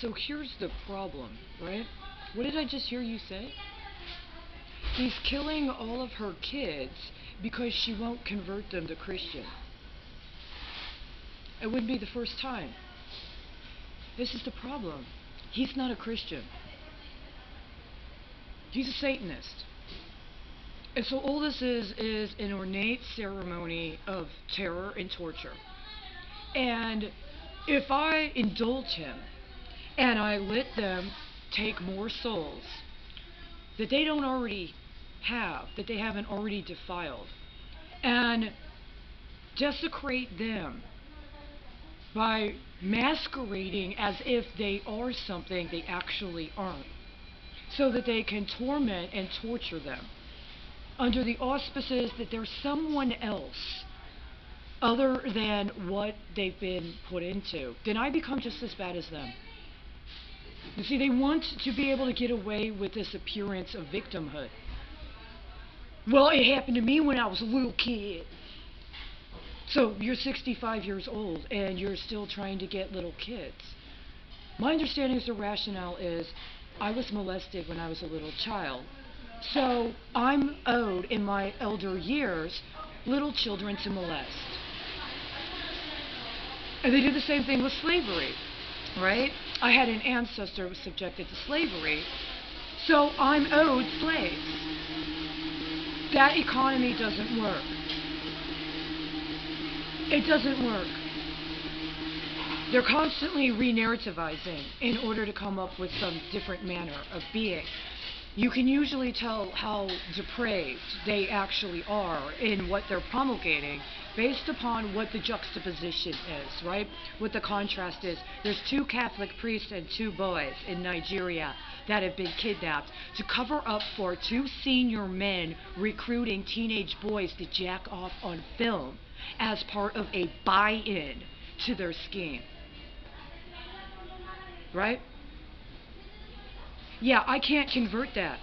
So here's the problem, right? What did I just hear you say? He's killing all of her kids because she won't convert them to Christian. It wouldn't be the first time. This is the problem. He's not a Christian. He's a Satanist. And so all this is an ornate ceremony of terror and torture. And if I indulge him and I let them take more souls that they don't already have, that they haven't already defiled, and desecrate them by masquerading as if they are something they actually aren't, so that they can torment and torture them under the auspices that they're someone else other than what they've been put into, then I become just as bad as them. You see, they want to be able to get away with this appearance of victimhood. Well, it happened to me when I was a little kid. So you're 65 years old and you're still trying to get little kids. My understanding of the rationale is I was molested when I was a little child. So I'm owed in my elder years little children to molest. And they do the same thing with slavery, right? I had an ancestor who was subjected to slavery, so I'm owed slaves. That economy doesn't work. It doesn't work. They're constantly re-narrativizing in order to come up with some different manner of being. You can usually tell how depraved they actually are in what they're promulgating based upon what the juxtaposition is, right? What the contrast is. There's 2 Catholic priests and 2 boys in Nigeria that have been kidnapped to cover up for 2 senior men recruiting teenage boys to jack off on film as part of a buy-in to their scheme. Right? Yeah, I can't convert that.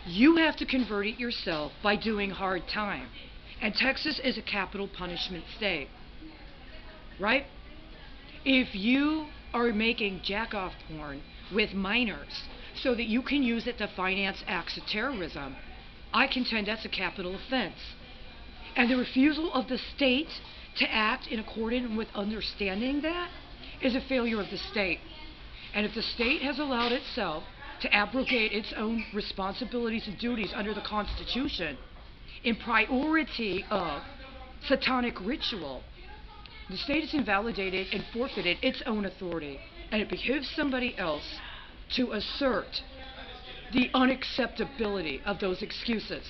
You have to convert it yourself by doing hard time. And Texas is a capital punishment state. Right? If you are making jack-off porn with minors so that you can use it to finance acts of terrorism, I contend that's a capital offense. And the refusal of the state to act in accordance with understanding that is a failure of the state. And if the state has allowed itself to abrogate its own responsibilities and duties under the Constitution in priority of satanic ritual, the state has invalidated and forfeited its own authority, and it behooves somebody else to assert the unacceptability of those excuses.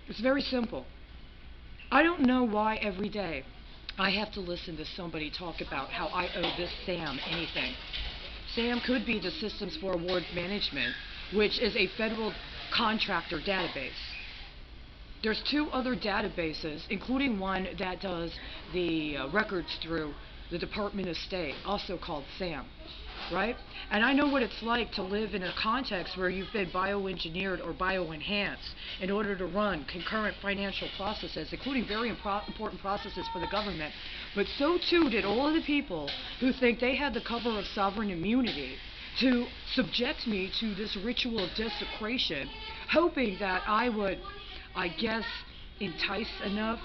It's very simple. I don't know why every day I have to listen to somebody talk about how I owe this Sam anything. SAM could be the Systems for Award Management, which is a federal contractor database. There's 2 other databases, including one that does the records through the Department of State, also called SAM, right? And I know what it's like to live in a context where you've been bioengineered or bioenhanced in order to run concurrent financial processes, including very important processes for the government. But so too did all of the people who think they had the cover of sovereign immunity to subject me to this ritual of desecration, hoping that I would, I guess, entice enough,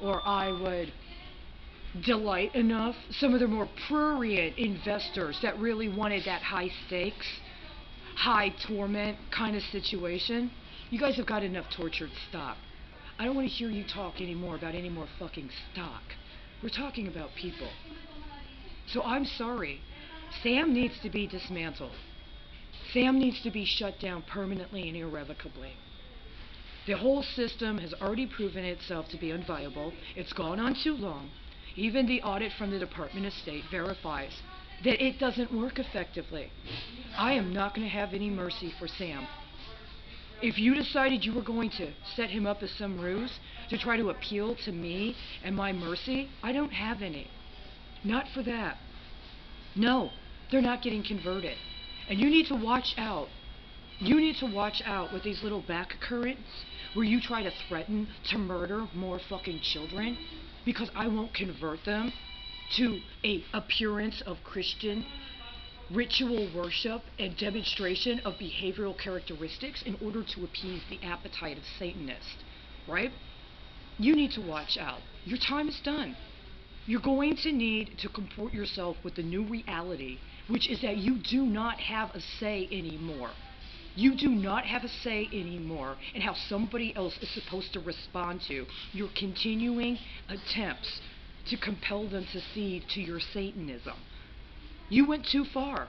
or I would delight enough some of the more prurient investors that really wanted that high stakes, high torment kind of situation. You guys have got enough tortured stock. I don't want to hear you talk anymore about any more fucking stock. We're talking about people. So I'm sorry. Sam needs to be dismantled. Sam needs to be shut down permanently and irrevocably. The whole system has already proven itself to be unviable. It's gone on too long. Even the audit from the Department of State verifies that it doesn't work effectively. I am not going to have any mercy for Sam. If you decided you were going to set him up as some ruse to try to appeal to me and my mercy, I don't have any. Not for that. No, they're not getting converted. And you need to watch out. You need to watch out with these little back currents where you try to threaten to murder more fucking children because I won't convert them to a appearance of Christian ritual worship and demonstration of behavioral characteristics in order to appease the appetite of Satanists, right? You need to watch out. Your time is done. You're going to need to comport yourself with the new reality, which is that you do not have a say anymore. You do not have a say anymore in how somebody else is supposed to respond to your continuing attempts to compel them to cede to your Satanism. You went too far.